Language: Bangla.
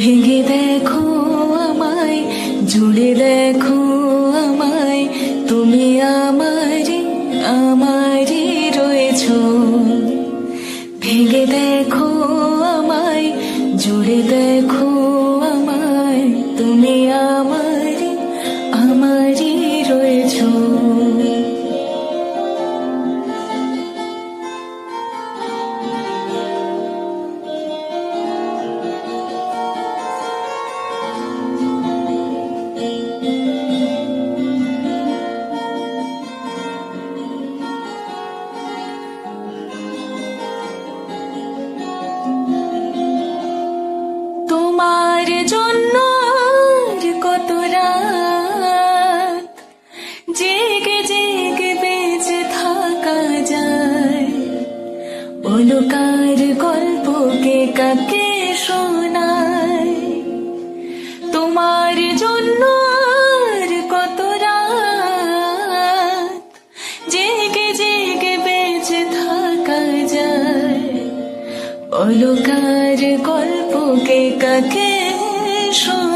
ভেঙে দেখো আমায়, জুড়ে দেখো আমায়, তুমি আমারই আমারই রয়েছো। ভেঙে দেখো আমায়, জুড়ে দেখো আমায়, তুমি আমারই আমারই রয়েছো। তোমার জন্য আর কত রাত জেগে জেগে বেঁচে থাকা যায়। অলকার গল্পকে কাকে শোনায়। তোমার জন্য আর কত রাত জেগে জেগে বেঁচে থাকা যায়। অলকার গল্পকে কাকে শোনায়।